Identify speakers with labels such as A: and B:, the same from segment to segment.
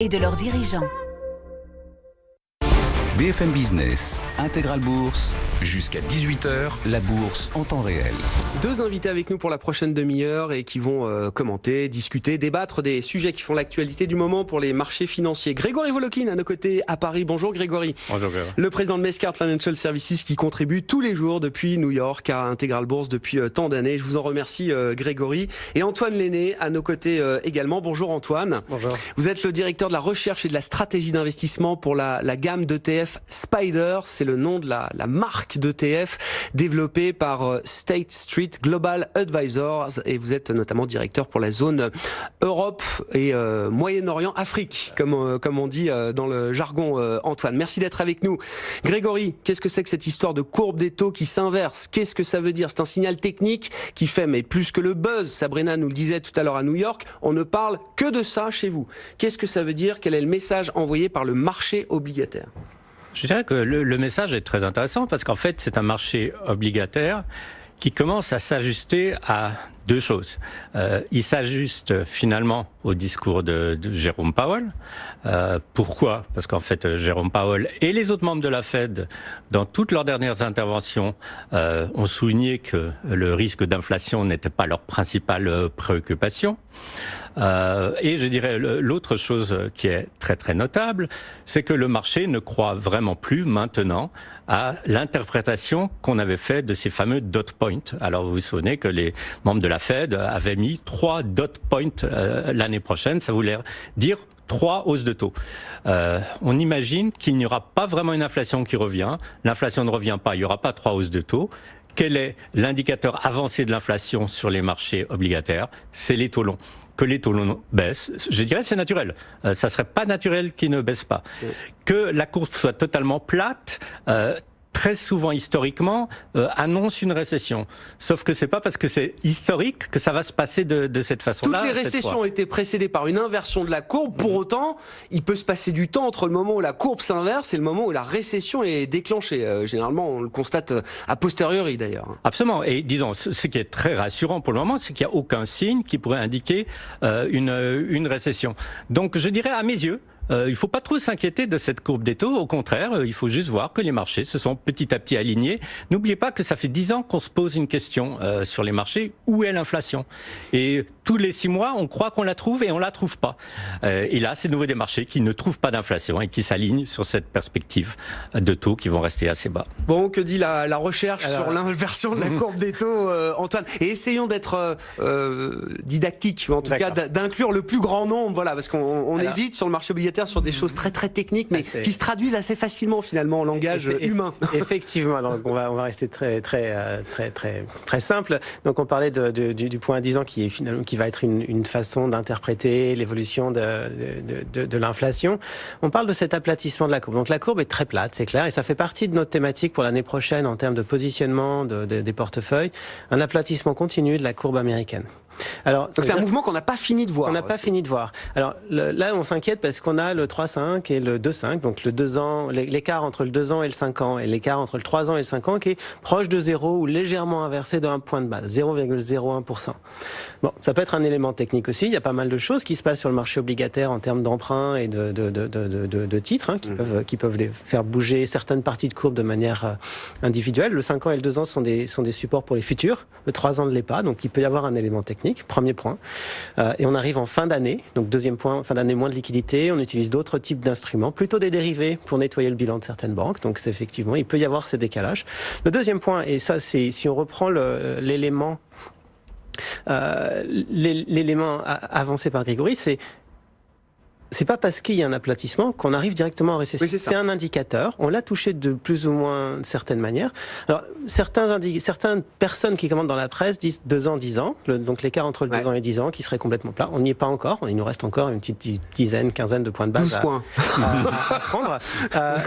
A: et de leurs dirigeants.
B: BFM Business, Intégral Bourse, jusqu'à 18h, la bourse en temps réel.
C: Deux invités avec nous pour la prochaine demi-heure et qui vont commenter, discuter, débattre des sujets qui font l'actualité du moment pour les marchés financiers. Grégory Volokin à nos côtés à Paris. Bonjour Grégory.
D: Bonjour Grégory.
C: Le président de Mescart Financial Services qui contribue tous les jours depuis New York à Intégral Bourse depuis tant d'années. Je vous en remercie Grégory. Et Antoine Lenné à nos côtés également. Bonjour Antoine.
D: Bonjour.
C: Vous êtes le directeur de la recherche et de la stratégie d'investissement pour la gamme d'ETF Spider, c'est le nom de la marque d'ETF développée par State Street Global Advisors et vous êtes notamment directeur pour la zone Europe et Moyen-Orient, Afrique, comme on dit dans le jargon Antoine. Merci d'être avec nous. Grégory, qu'est-ce que c'est que cette histoire de courbe des taux qui s'inverse? Qu'est-ce que ça veut dire? C'est un signal technique qui fait mais plus que le buzz. Sabrina nous le disait tout à l'heure à New York, on ne parle que de ça chez vous. Qu'est-ce que ça veut dire? Quel est le message envoyé par le marché obligataire?
D: Je dirais que le message est très intéressant parce qu'en fait, c'est un marché obligataire qui commence à s'ajuster à deux choses. Il s'ajuste finalement au discours de Jérôme Powell. Pourquoi? Parce qu'en fait, Jérôme Powell et les autres membres de la Fed, dans toutes leurs dernières interventions, ont souligné que le risque d'inflation n'était pas leur principale préoccupation. Et je dirais l'autre chose qui est très très notable, c'est que le marché ne croit vraiment plus maintenant à l'interprétation qu'on avait fait de ces fameux dot points. Alors vous vous souvenez que les membres de la Fed avaient mis 3 dot points l'année prochaine, ça voulait dire 3 hausses de taux. On imagine qu'il n'y aura pas vraiment une inflation qui revient. L'inflation ne revient pas, il n'y aura pas 3 hausses de taux. Quel est l'indicateur avancé de l'inflation sur les marchés obligataires? C'est les taux longs. Que les taux longs baissent, je dirais c'est naturel. Ça serait pas naturel qu'ils ne baissent pas. Que la courbe soit totalement plate, très souvent historiquement, annonce une récession. Sauf que c'est pas parce que c'est historique que ça va se passer de cette façon-là.
C: Toutes les récessions ont été précédées par une inversion de la courbe. Pour autant, il peut se passer du temps entre le moment où la courbe s'inverse et le moment où la récession est déclenchée. Généralement, on le constate a posteriori d'ailleurs.
D: Absolument. Et disons, ce qui est très rassurant pour le moment, c'est qu'il n'y a aucun signe qui pourrait indiquer une récession. Donc, je dirais à mes yeux, il ne faut pas trop s'inquiéter de cette courbe des taux. Au contraire, il faut juste voir que les marchés se sont petit à petit alignés. N'oubliez pas que ça fait 10 ans qu'on se pose une question sur les marchés. Où est l'inflation? Et tous les 6 mois, on croit qu'on la trouve et on la trouve pas. Et là, c'est de nouveau des marchés qui ne trouvent pas d'inflation et qui s'alignent sur cette perspective de taux qui vont rester assez bas.
C: Bon, que dit la recherche sur l'inversion de la courbe des taux, Antoine? Et essayons d'être didactiques, ou en tout cas d'inclure le plus grand nombre, voilà, parce qu'on évite sur le marché obligataire sur des choses très très techniques, mais qui se traduisent assez facilement finalement en langage humain.
E: Effectivement, alors on va rester très simple. Donc on parlait du point à 10 ans qui va être une façon d'interpréter l'évolution de l'inflation. On parle de cet aplatissement de la courbe. Donc la courbe est très plate, c'est clair, et ça fait partie de notre thématique pour l'année prochaine en termes de positionnement des portefeuilles, un aplatissement continu de la courbe américaine. Alors,
C: donc c'est un mouvement qu'on n'a pas fini de voir.
E: On n'a pas fini de voir. Alors là, on s'inquiète parce qu'on a le 3,5 et le 2,5, donc le 2 ans, l'écart entre le 2 ans et le 5 ans, et l'écart entre le 3 ans et le 5 ans qui est proche de 0 ou légèrement inversé d'un point de base, 0,01%. Bon, ça peut être un élément technique aussi. Il y a pas mal de choses qui se passent sur le marché obligataire en termes d'emprunts et de titres qui peuvent les faire bouger certaines parties de courbe de manière individuelle. Le 5 ans et le 2 ans sont des supports pour les futurs. Le 3 ans ne l'est pas, donc il peut y avoir un élément technique. Premier point. Et on arrive en fin d'année. Donc deuxième point, fin d'année, moins de liquidité. On utilise d'autres types d'instruments, plutôt des dérivés pour nettoyer le bilan de certaines banques. Donc c'est effectivement, il peut y avoir ce décalage. Le deuxième point, et ça c'est si on reprend l'élément avancé par Grégory, c'est pas parce qu'il y a un aplatissement qu'on arrive directement en récession. Oui, c'est un indicateur. On l'a touché de plus ou moins certaines manières. Alors, certaines personnes qui commandent dans la presse disent 2 ans, 10 ans. Donc, l'écart entre le 2 ans et 10 ans qui serait complètement plat. On n'y est pas encore. Il nous reste encore une petite quinzaine de points de base
C: 12 points.
E: à prendre.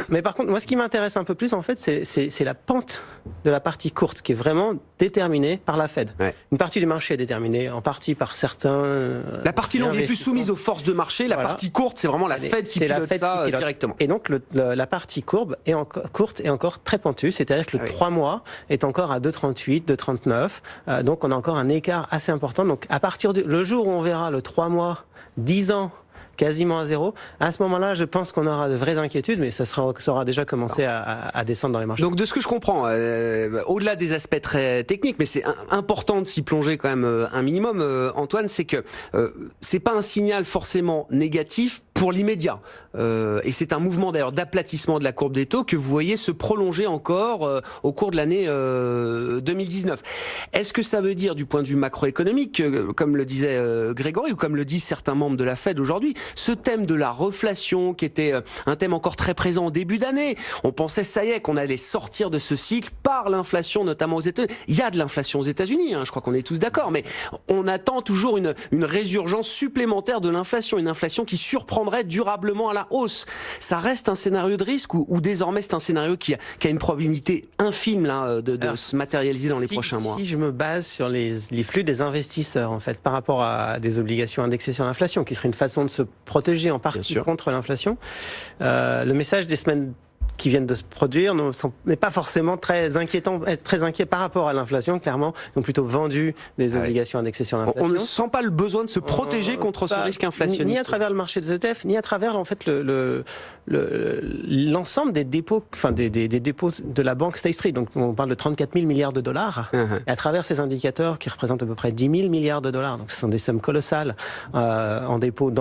E: Mais par contre, moi, ce qui m'intéresse un peu plus, en fait, c'est la pente de la partie courte qui est vraiment déterminée par la Fed. Ouais. Une partie du marché est déterminée en partie par certains...
C: La partie longue est plus soumise aux forces de marché. La partie courte, c'est vraiment la Fed qui pilote ça directement.
E: Et donc, la partie courte est encore très pentue, c'est-à-dire que le 3 mois est encore à 2,38, 2,39. Donc, on a encore un écart assez important. Donc, à partir le jour où on verra le 3 mois, 10 ans, quasiment à zéro. À ce moment-là, je pense qu'on aura de vraies inquiétudes, mais ça aura déjà commencé à descendre dans les marchés.
C: Donc de ce que je comprends, au-delà des aspects très techniques, mais c'est important de s'y plonger quand même un minimum, Antoine, c'est que c'est pas un signal forcément négatif pour l'immédiat. Et c'est un mouvement d'ailleurs d'aplatissement de la courbe des taux que vous voyez se prolonger encore au cours de l'année 2019. Est-ce que ça veut dire du point de vue macroéconomique, comme le disait Grégory, ou comme le disent certains membres de la Fed aujourd'hui, ce thème de la reflation qui était un thème encore très présent au début d'année, on pensait ça y est qu'on allait sortir de ce cycle par l'inflation, notamment aux États-Unis. Il y a de l'inflation aux États-Unis, je crois qu'on est tous d'accord, mais on attend toujours une résurgence supplémentaire de l'inflation, une inflation qui surprendrait durablement à la hausse. Ça reste un scénario de risque ou désormais c'est un scénario qui a une probabilité infime là, de se matérialiser dans les prochains mois? Si
E: je me base sur les flux des investisseurs en fait par rapport à des obligations indexées sur l'inflation, qui serait une façon de se protéger en partie contre l'inflation, le message des semaines qui viennent de se produire n'est pas forcément très inquiétant, très inquiet par rapport à l'inflation, clairement. Ils ont plutôt vendu des obligations indexées sur l'inflation.
C: On ne sent pas le besoin de se protéger contre ce risque inflationniste.
E: Ni à travers le marché des ETF, ni à travers en fait l'ensemble des dépôts, enfin des dépôts de la banque State Street. Donc on parle de 34 000 milliards de dollars. Et à travers ces indicateurs qui représentent à peu près 10 000 milliards de dollars. Donc ce sont des sommes colossales en dépôt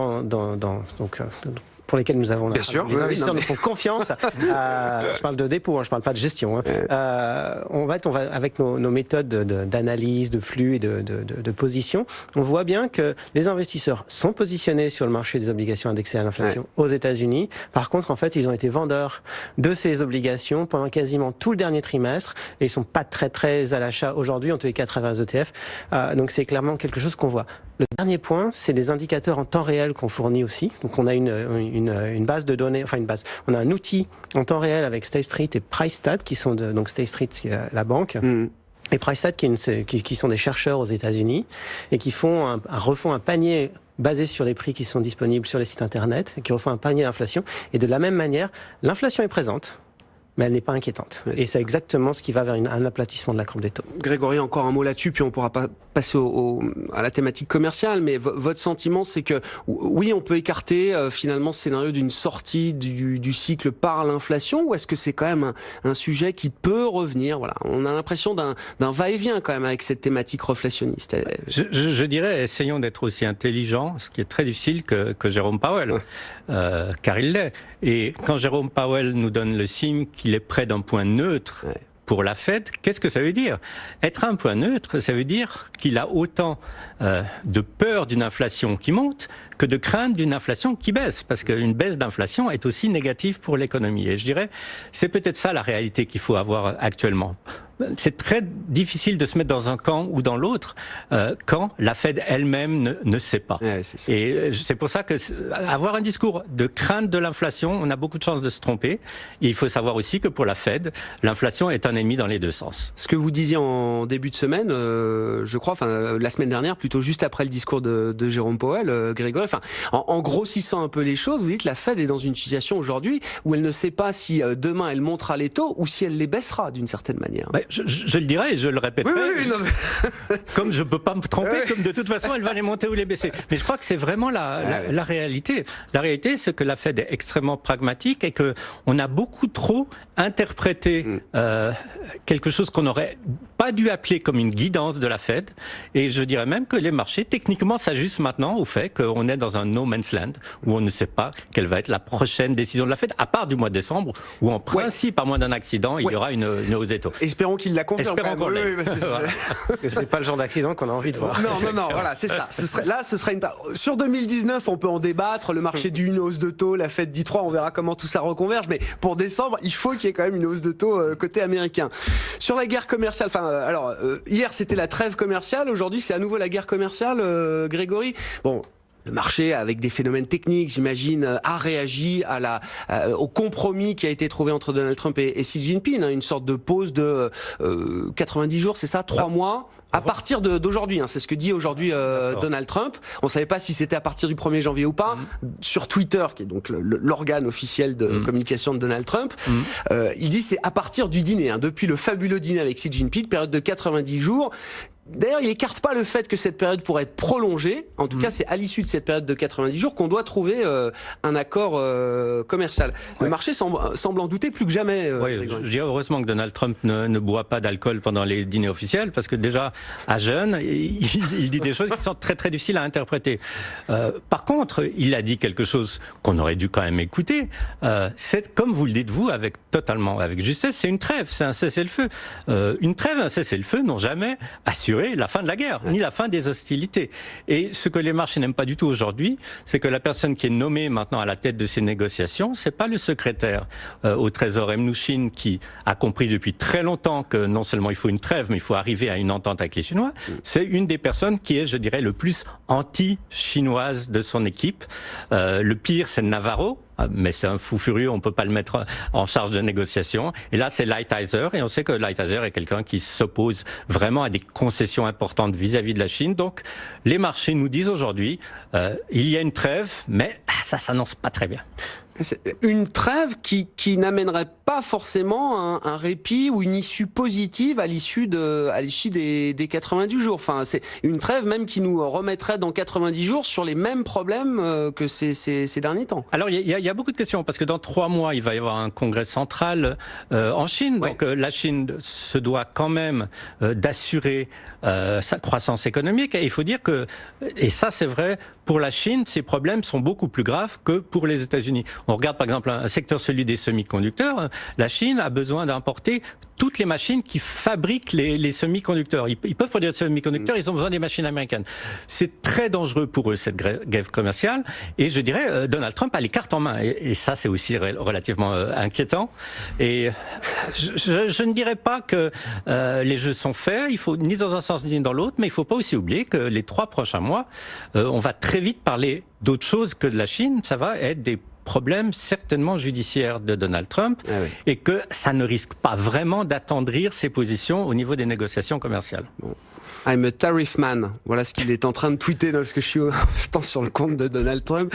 E: pour lesquels nous avons les investisseurs nous font confiance. Je parle de dépôt, je parle pas de gestion. On va avec nos méthodes d'analyse, de flux et de position, on voit bien que les investisseurs sont positionnés sur le marché des obligations indexées à l'inflation aux États-Unis. Par contre, en fait, ils ont été vendeurs de ces obligations pendant quasiment tout le dernier trimestre et ils sont pas très à l'achat aujourd'hui, en tous les cas à travers les ETF. Donc c'est clairement quelque chose qu'on voit. Le dernier point, c'est les indicateurs en temps réel qu'on fournit aussi. Donc on a une base de données, on a un outil en temps réel avec State Street et PriceStat qui sont donc State Street qui est la banque. Et PriceStat qui sont des chercheurs aux États-Unis et qui refont un panier basé sur les prix qui sont disponibles sur les sites internet, et qui refont un panier d'inflation. Et de la même manière, l'inflation est présente, mais elle n'est pas inquiétante. Et c'est exactement ce qui va vers un aplatissement de la courbe des taux.
C: Grégory, encore un mot là-dessus, puis on pourra pas passer à la thématique commerciale, mais votre sentiment, c'est que oui, on peut écarter finalement ce scénario d'une sortie du cycle par l'inflation, ou est-ce que c'est quand même un sujet qui peut revenir? Voilà, on a l'impression d'un va-et-vient quand même avec cette thématique reflationniste.
D: Je dirais, essayons d'être aussi intelligents, ce qui est très difficile que Jérôme Powell, car il l'est. Et quand Jérôme Powell nous donne le signe qu'il est près d'un point neutre pour la Fed, qu'est-ce que ça veut dire? Être à un point neutre, ça veut dire qu'il a autant de peur d'une inflation qui monte que de crainte d'une inflation qui baisse, parce qu'une baisse d'inflation est aussi négative pour l'économie. Et je dirais, c'est peut-être ça la réalité qu'il faut avoir actuellement. C'est très difficile de se mettre dans un camp ou dans l'autre quand la Fed elle-même ne sait pas. Et c'est pour ça que avoir un discours de crainte de l'inflation, on a beaucoup de chances de se tromper. Et il faut savoir aussi que pour la Fed, l'inflation est un ennemi dans les deux sens.
C: Ce que vous disiez en début de semaine, je crois, la semaine dernière, plutôt juste après le discours de Jérôme Powell, Grégory, en grossissant un peu les choses, vous dites la Fed est dans une situation aujourd'hui où elle ne sait pas si demain elle montera les taux ou si elle les baissera d'une certaine manière.
D: Je le dirais et je le répéterai. Comme je peux pas me tromper, comme de toute façon elle va les monter ou les baisser. Mais je crois que c'est vraiment la réalité. La réalité, c'est que la Fed est extrêmement pragmatique et que on a beaucoup trop interprété quelque chose qu'on n'aurait pas dû appeler comme une guidance de la Fed. Et je dirais même que les marchés techniquement s'ajustent maintenant au fait qu'on est dans un no man's land où on ne sait pas quelle va être la prochaine décision de la Fed, à part du mois de décembre où en principe, à moins d'un accident, il y aura une hausse des taux.
C: Espérons qu'il la confirme.
E: Parce que c'est pas le genre d'accident qu'on a envie de voir.
C: Non, voilà, c'est ça. Ce serait sur 2019, on peut en débattre. Le marché dit une hausse de taux, la Fed dit 3, on verra comment tout ça reconverge. Mais pour décembre, il faut qu'il y ait quand même une hausse de taux côté américain. Sur la guerre commerciale, hier c'était la trêve commerciale, aujourd'hui c'est à nouveau la guerre commerciale, Grégory. Bon. Le marché, avec des phénomènes techniques, j'imagine, a réagi au compromis qui a été trouvé entre Donald Trump et Xi Jinping, une sorte de pause de 90 jours, c'est ça, 3 mois, à partir d'aujourd'hui. C'est ce que dit aujourd'hui Donald Trump. On ne savait pas si c'était à partir du 1er janvier ou pas. Sur Twitter, qui est donc l'organe officiel de communication de Donald Trump, il dit c'est à partir du dîner, depuis le fabuleux dîner avec Xi Jinping, période de 90 jours. D'ailleurs, il écarte pas le fait que cette période pourrait être prolongée. En tout cas, c'est à l'issue de cette période de 90 jours qu'on doit trouver un accord commercial. Le marché semble en douter plus que jamais.
D: Oui, je dirais heureusement que Donald Trump ne boit pas d'alcool pendant les dîners officiels, parce que déjà, à jeune, il dit des choses qui sont très très difficiles à interpréter. Par contre, il a dit quelque chose qu'on aurait dû quand même écouter. C'est, comme vous le dites vous, avec justesse, c'est une trêve, c'est un cessez-le-feu. Une trêve, un cessez-le-feu n'ont jamais assuré la fin de la guerre, ni la fin des hostilités. Et ce que les marchés n'aiment pas du tout aujourd'hui, c'est que la personne qui est nommée maintenant à la tête de ces négociations, c'est pas le secrétaire au Trésor Mnuchin, qui a compris depuis très longtemps que non seulement il faut une trêve, mais il faut arriver à une entente avec les Chinois. C'est une des personnes qui est, je dirais, le plus anti-chinoise de son équipe. Le pire, c'est Navarro. Mais c'est un fou furieux, on peut pas le mettre en charge de négociation. Et là, c'est Lighthizer, et on sait que Lighthizer est quelqu'un qui s'oppose vraiment à des concessions importantes vis-à-vis de la Chine. Donc, les marchés nous disent aujourd'hui, il y a une trêve, mais ça s'annonce pas très bien.
C: Une trêve qui n'amènerait pas forcément un répit ou une issue positive à l'issue des 90 jours. Enfin, c'est une trêve même qui nous remettrait dans 90 jours sur les mêmes problèmes que ces derniers temps.
D: Alors, il y a beaucoup de questions, parce que dans 3 mois, il va y avoir un congrès central en Chine. Ouais. Donc, la Chine se doit quand même d'assurer sa croissance économique. Et il faut dire que, et ça c'est vrai, pour la Chine, ces problèmes sont beaucoup plus graves que pour les États-Unis. On regarde par exemple un secteur, celui des semi-conducteurs. La Chine a besoin d'importer toutes les machines qui fabriquent les semi-conducteurs. Ils peuvent produire des semi-conducteurs, ils ont besoin des machines américaines. C'est très dangereux pour eux, cette guerre commerciale. Et je dirais, Donald Trump a les cartes en main. Et ça, c'est aussi relativement inquiétant. Et je ne dirais pas que les jeux sont faits. Il faut ni dans un sens ni dans l'autre. Mais il ne faut pas aussi oublier que les 3 prochains mois, on va très vite parler d'autre chose que de la Chine. Ça va être des problème certainement judiciaire de Donald Trump, et que ça ne risque pas vraiment d'attendrir ses positions au niveau des négociations commerciales.
C: Bon. I'm a tariff man. Voilà ce qu'il est en train de tweeter, parce que je suis temps sur le compte de Donald Trump.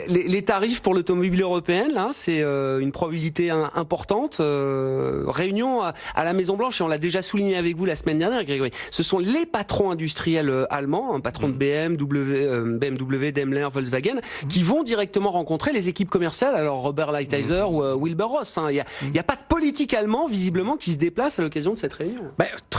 C: Les tarifs pour l'automobile européenne, là, c'est une probabilité importante. Réunion à la Maison Blanche, et on l'a déjà souligné avec vous la semaine dernière, Grégory. Ce sont les patrons industriels allemands, patrons de BMW, Daimler, Volkswagen, qui vont directement rencontrer les équipes commerciales. Alors Robert Lighthizer ou Wilbur Ross. Il n'y a pas de politique allemand visiblement qui se déplace à l'occasion de cette réunion.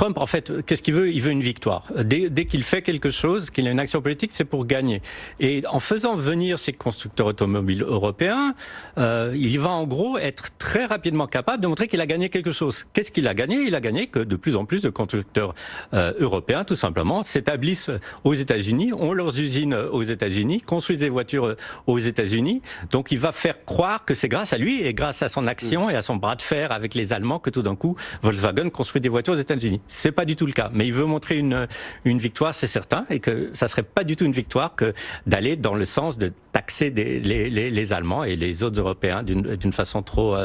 D: Trump, en fait, qu'est-ce qu'il veut ? Il veut une victoire. Dès qu'il fait quelque chose, qu'il a une action politique, c'est pour gagner. Et en faisant venir ces constructeurs automobiles européens, il va en gros être très rapidement capable de montrer qu'il a gagné quelque chose. Qu'est-ce qu'il a gagné ? Il a gagné que de plus en plus de constructeurs européens, tout simplement, s'établissent aux États-Unis, ont leurs usines aux États-Unis, construisent des voitures aux États-Unis. Donc il va faire croire que c'est grâce à lui et grâce à son action et à son bras de fer avec les Allemands que tout d'un coup, Volkswagen construit des voitures aux États-Unis. C'est pas du tout le cas, mais il veut montrer une victoire, c'est certain, et que ça serait pas du tout une victoire que d'aller dans le sens de taxer les Allemands et les autres Européens d'une façon trop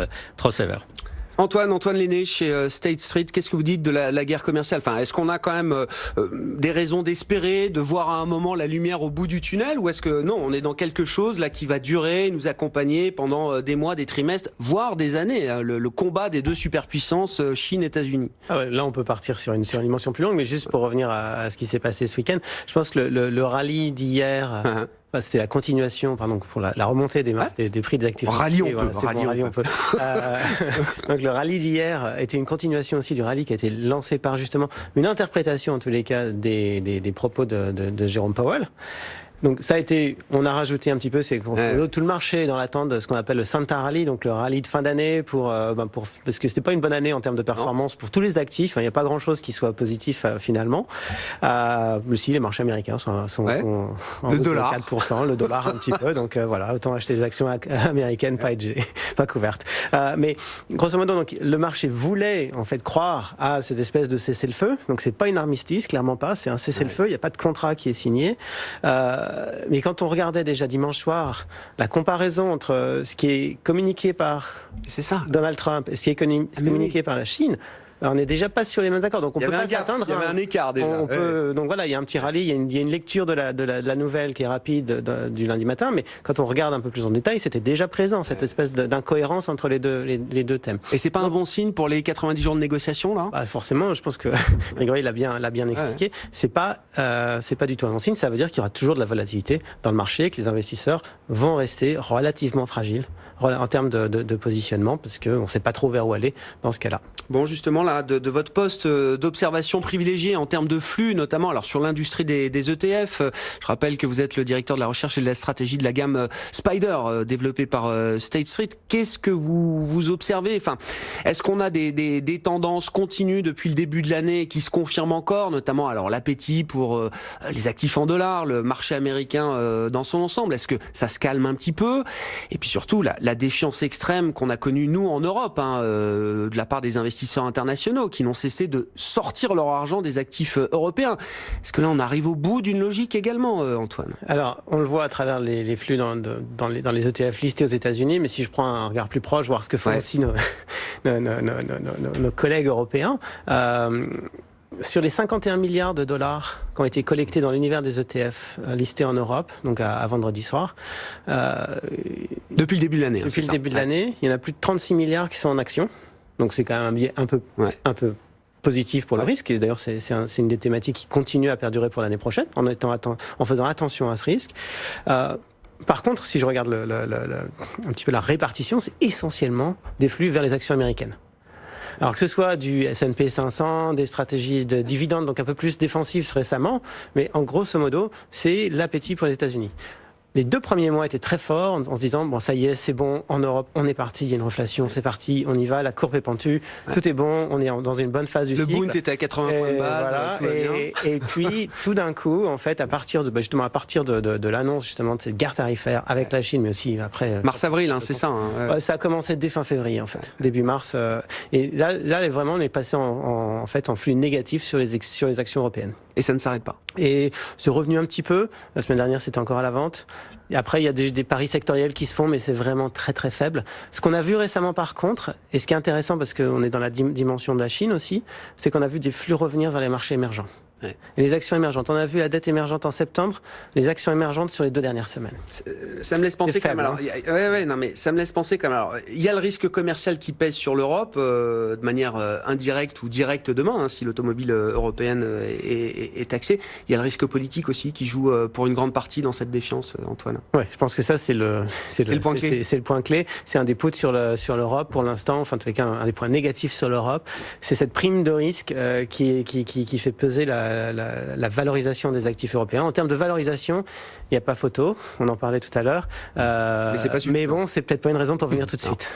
D: sévère.
C: Antoine Lenné chez State Street, qu'est-ce que vous dites de la guerre commerciale ? Enfin, est-ce qu'on a quand même des raisons d'espérer, de voir à un moment la lumière au bout du tunnel, ou est-ce que non, on est dans quelque chose là qui va durer, nous accompagner pendant des mois, des trimestres, voire des années, le combat des deux superpuissances Chine-États-Unis.
E: Là, on peut partir sur une dimension plus longue, mais juste pour revenir à ce qui s'est passé ce week-end, je pense que le rallye d'hier... C'était la continuation, pour la remontée des prix des actifs.
C: Rallye, on peut.
E: Donc le rallye d'hier était une continuation aussi du rallye qui a été lancé par justement une interprétation, en tous les cas, des propos de Jérôme Powell. Donc ça a été, on a rajouté un petit peu, c'est tout le marché dans l'attente de ce qu'on appelle le Santa Rally, donc le rallye de fin d'année parce que c'était pas une bonne année en termes de performance pour tous les actifs. Il n'y a pas grand chose qui soit positif finalement. Si les marchés américains sont en
C: le dollar
E: 4%, le dollar un petit peu. Donc voilà, autant acheter des actions américaines pas couvertes. Mais grosso modo, donc le marché voulait en fait croire à cette espèce de cessez-le-feu. Donc c'est pas une armistice, clairement pas. C'est un cessez-le-feu. Il n'y a pas de contrat qui est signé. Mais quand on regardait déjà dimanche soir la comparaison entre ce qui est communiqué par Donald Trump et ce qui est communiqué par la Chine, on n'est déjà pas sur les mêmes accords, donc on peut pas s'attendre.
C: Il y avait un écart déjà.
E: Donc voilà, il y a un petit rallye, il y a une lecture de la nouvelle qui est rapide du lundi matin, mais quand on regarde un peu plus en détail, c'était déjà présent cette espèce d'incohérence entre les deux thèmes.
C: Et c'est pas un bon signe pour les 90 jours de négociation là?
E: Forcément, je pense que Grégory l'a bien expliqué. C'est pas du tout un bon signe. Ça veut dire qu'il y aura toujours de la volatilité dans le marché, que les investisseurs vont rester relativement fragiles en termes de positionnement, parce qu'on ne sait pas trop vers où aller dans ce cas-là.
C: Bon, justement, là, de votre poste d'observation privilégié en termes de flux, notamment alors sur l'industrie des ETF, je rappelle que vous êtes le directeur de la recherche et de la stratégie de la gamme Spider, développée par State Street. Qu'est-ce que vous observez? Enfin, est-ce qu'on a des tendances continues depuis le début de l'année qui se confirment encore, notamment alors l'appétit pour les actifs en dollars, le marché américain dans son ensemble? Est-ce que ça se calme un petit peu? Et puis surtout, la défiance extrême qu'on a connue, nous, en Europe, de la part des investisseurs internationaux qui n'ont cessé de sortir leur argent des actifs européens. Est-ce que là, on arrive au bout d'une logique également, Antoine?
E: Alors, on le voit à travers les flux dans les ETF listés aux États-Unis, mais si je prends un regard plus proche, voir ce que font aussi nos collègues européens, sur les 51 milliards de dollars qui ont été collectés dans l'univers des ETF listés en Europe, donc à vendredi soir.
C: Depuis le début de l'année.
E: Depuis le début de l'année, il y en a plus de 36 milliards qui sont en actions. Donc c'est quand même un biais un peu positif pour le risque. Et d'ailleurs, c'est une des thématiques qui continue à perdurer pour l'année prochaine, en faisant attention à ce risque. Par contre, si je regarde un petit peu la répartition, c'est essentiellement des flux vers les actions américaines. Alors que ce soit du S&P 500, des stratégies de dividendes, donc un peu plus défensives récemment, mais en grosso modo, c'est l'appétit pour les États-Unis. Les 2 premiers mois étaient très forts en se disant bon ça y est c'est bon en Europe on est parti, il y a une reflation, c'est parti, on y va, la courbe est pentue, tout est bon, on est dans une bonne phase du cycle.
C: Le Bund était à 80 points de base,
E: voilà,
C: tout va bien.
E: Et puis tout d'un coup en fait à partir de l'annonce justement de cette guerre tarifaire avec la Chine, mais aussi après
C: mars-avril, c'est ça.
E: Ça a commencé dès fin février en fait, début mars, et là vraiment on est passé en flux négatif sur les actions européennes.
C: Et ça ne s'arrête pas.
E: Et c'est revenu un petit peu. La semaine dernière, c'était encore à la vente. Et après, il y a des paris sectoriels qui se font, mais c'est vraiment très très faible. Ce qu'on a vu récemment, par contre, et ce qui est intéressant parce qu'on est dans la dimension de la Chine aussi, c'est qu'on a vu des flux revenir vers les marchés émergents. Ouais. Et les actions émergentes. On a vu la dette émergente en septembre, les actions émergentes sur les 2 dernières semaines.
C: Ça me laisse penser quand même. Alors, ça me laisse penser quand même. Alors, il y a le risque commercial qui pèse sur l'Europe de manière indirecte ou directe demain, si l'automobile européenne est taxée. Il y a le risque politique aussi qui joue pour une grande partie dans cette défiance, Antoine.
E: Ouais, je pense que ça c'est le point clé. C'est le point clé. C'est un des poutres sur l'Europe pour l'instant. Enfin, en tous les cas, un des points négatifs sur l'Europe. C'est cette prime de risque qui fait peser la valorisation des actifs européens. En termes de valorisation, il n'y a pas photo, on en parlait tout à l'heure. Mais bon, c'est peut-être pas une raison pour venir tout de suite.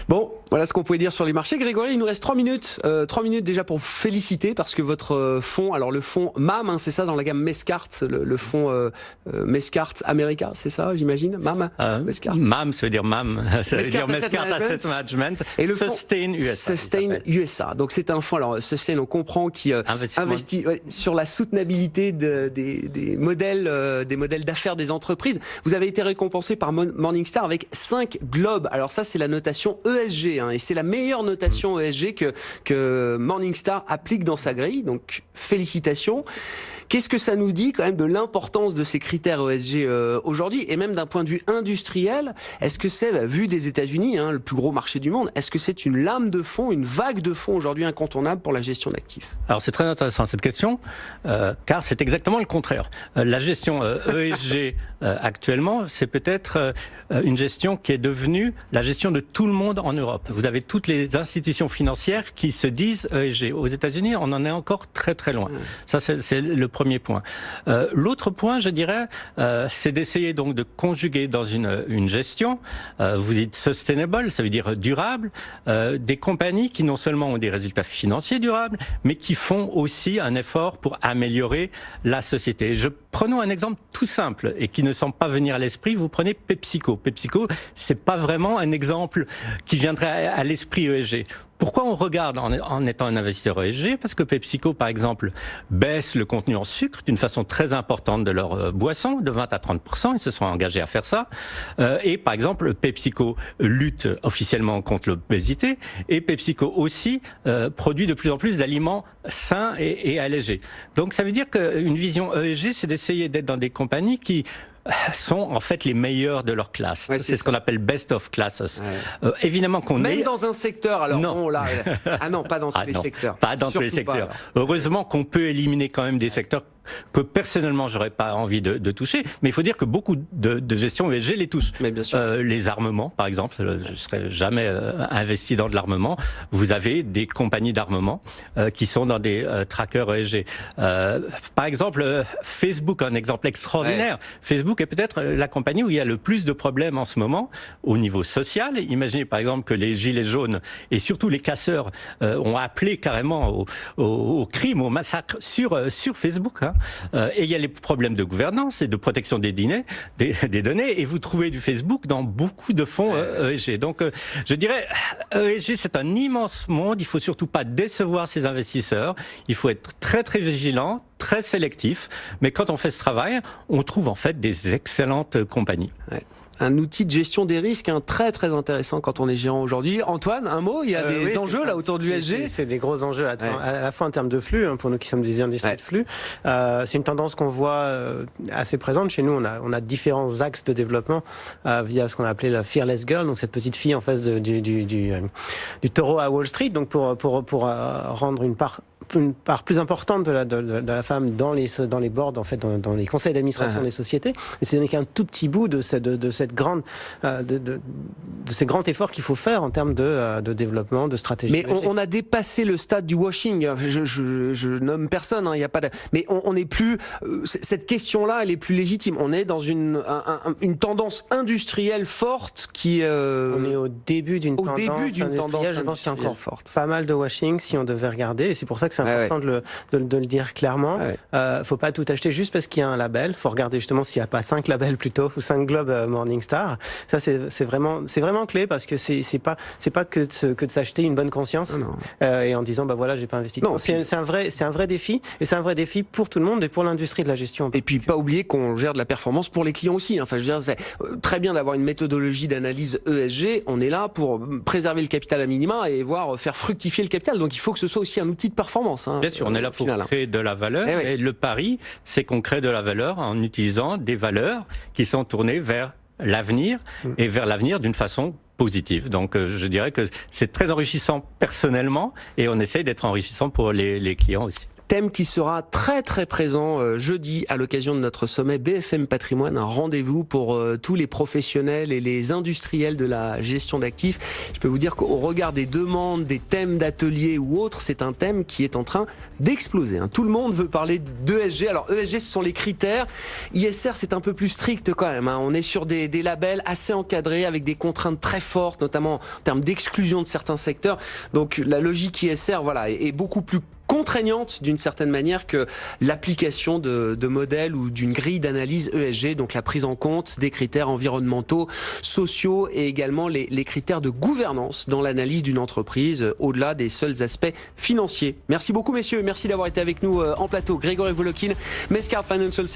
C: Bon, voilà ce qu'on pouvait dire sur les marchés. Grégory, il nous reste 3 minutes. 3 minutes déjà pour vous féliciter parce que votre fonds, alors le fonds MAM, c'est ça, dans la gamme Mescart, le fonds Mescart America, c'est ça, j'imagine, MAM
D: Mescart. MAM, ça veut dire MAM, ça veut dire Mescart Asset Management.
C: Et le
D: Sustain USA.
C: Sustain USA. Donc c'est un fonds, alors Sustain, on comprend, qui investit sur la soutenabilité des modèles d'affaires des entreprises. Vous avez été récompensé par Morningstar avec 5 globes. Alors ça, c'est la notation ESG, et c'est la meilleure notation ESG que Morningstar applique dans sa grille, donc félicitations. Qu'est-ce que ça nous dit quand même de l'importance de ces critères ESG aujourd'hui, et même d'un point de vue industriel? Est-ce que c'est, vu des États-Unis, le plus gros marché du monde, est-ce que c'est une lame de fond, une vague de fond aujourd'hui incontournable pour la gestion d'actifs?
D: Alors c'est très intéressant cette question, car c'est exactement le contraire. La gestion ESG actuellement, c'est peut-être une gestion qui est devenue la gestion de tout le monde en Europe. Vous avez toutes les institutions financières qui se disent ESG. Aux États-Unis, on en est encore très très loin. Ça, c'est le premier point. L'autre point, je dirais, c'est d'essayer donc de conjuguer dans une gestion, vous dites sustainable, ça veut dire durable, des compagnies qui non seulement ont des résultats financiers durables, mais qui font aussi un effort pour améliorer la société. Je prenons un exemple tout simple et qui ne semble pas venir à l'esprit. Vous prenez PepsiCo. PepsiCo, c'est pas vraiment un exemple qui viendrait à l'esprit ESG. Pourquoi on regarde en étant un investisseur ESG? Parce que PepsiCo, par exemple, baisse le contenu en sucre d'une façon très importante de leur boisson, de 20 à 30%. Ils se sont engagés à faire ça. Et par exemple, PepsiCo lutte officiellement contre l'obésité. Et PepsiCo aussi produit de plus en plus d'aliments sains et allégés. Donc ça veut dire qu'une vision ESG, c'est d'essayer d'être dans des compagnies qui sont en fait les meilleurs de leur classe.
C: Ouais,
D: c'est ce qu'on appelle best of classes.
C: Ouais.
D: Évidemment qu'on
C: même dans un secteur, alors
D: non.
C: Bon, là, ah non, pas dans tous les secteurs.
D: Pas dans tous les secteurs. Heureusement qu'on peut éliminer quand même des secteurs que personnellement j'aurais pas envie de toucher, mais il faut dire que beaucoup de gestion ESG les touchent.
C: Mais bien sûr.
D: Les armements, par exemple, je serais jamais investi dans de l'armement. Vous avez des compagnies d'armement qui sont dans des trackers ESG. Par exemple, Facebook, un exemple extraordinaire. Ouais. Facebook est peut-être la compagnie où il y a le plus de problèmes en ce moment au niveau social. Imaginez par exemple que les gilets jaunes et surtout les casseurs ont appelé carrément au crime, au massacre sur Facebook. Hein. Et il y a les problèmes de gouvernance et de protection des données, et vous trouvez du Facebook dans beaucoup de fonds ESG. Donc, je dirais, ESG, c'est un immense monde. Il faut surtout pas décevoir ses investisseurs. Il faut être très, très vigilant, très sélectif. Mais quand on fait ce travail, on trouve en fait des excellentes compagnies. Ouais.
C: Un outil de gestion des risques très très intéressant quand on est gérant aujourd'hui. Antoine, un mot, il y a des enjeux là autour du ESG.
E: C'est des gros enjeux à la fois en termes de flux, pour nous qui sommes des industries de flux. C'est une tendance qu'on voit assez présente chez nous. On a différents axes de développement via ce qu'on a appelé la Fearless Girl, donc cette petite fille en face du taureau à Wall Street, donc pour rendre une part plus importante de la femme dans les boards, en fait, dans les conseils d'administration des sociétés. Et c'est qu'un tout petit bout de ces grands efforts qu'il faut faire en termes de développement, de stratégie.
C: Mais on a dépassé le stade du washing. Je nomme personne, il y a pas mais on n'est plus, cette question-là, elle est plus légitime. On est dans une tendance industrielle forte qui,
E: on est au début d'une tendance industrielle. Je pense qu'il y a encore forte. Pas mal de washing si on devait regarder, et c'est pour ça que c'est important de le dire clairement. Faut pas tout acheter juste parce qu'il y a un label. Faut regarder justement s'il n'y a pas 5 labels plutôt, ou 5 Globe Morningstar. Ça c'est vraiment clé, parce que c'est pas que de s'acheter une bonne conscience et en disant bah voilà, j'ai pas investi. Non, c'est un vrai défi, et c'est un vrai défi pour tout le monde et pour l'industrie de la gestion.
C: Et puis pas oublier qu'on gère de la performance pour les clients aussi. Enfin, je veux dire, c'est très bien d'avoir une méthodologie d'analyse ESG. On est là pour préserver le capital à minima et faire fructifier le capital. Donc il faut que ce soit aussi un outil de performance.
D: Bien sûr, on est là pour créer de la valeur. Et le pari, c'est qu'on crée de la valeur en utilisant des valeurs qui sont tournées vers l'avenir et vers l'avenir d'une façon positive. Donc je dirais que c'est très enrichissant personnellement, et on essaye d'être enrichissant pour les clients aussi.
C: Thème qui sera très très présent jeudi à l'occasion de notre sommet BFM Patrimoine, un rendez-vous pour tous les professionnels et les industriels de la gestion d'actifs. Je peux vous dire qu'au regard des demandes, des thèmes d'ateliers ou autres, c'est un thème qui est en train d'exploser. Tout le monde veut parler d'ESG. Alors ESG, ce sont les critères. ISR, c'est un peu plus strict quand même. On est sur des labels assez encadrés avec des contraintes très fortes, notamment en termes d'exclusion de certains secteurs. Donc la logique ISR, est beaucoup plus contraignante d'une certaine manière que l'application de modèles ou d'une grille d'analyse ESG, donc la prise en compte des critères environnementaux, sociaux et également les critères de gouvernance dans l'analyse d'une entreprise, au-delà des seuls aspects financiers. Merci beaucoup messieurs, merci d'avoir été avec nous en plateau. Grégory Volokin, Mescard Financial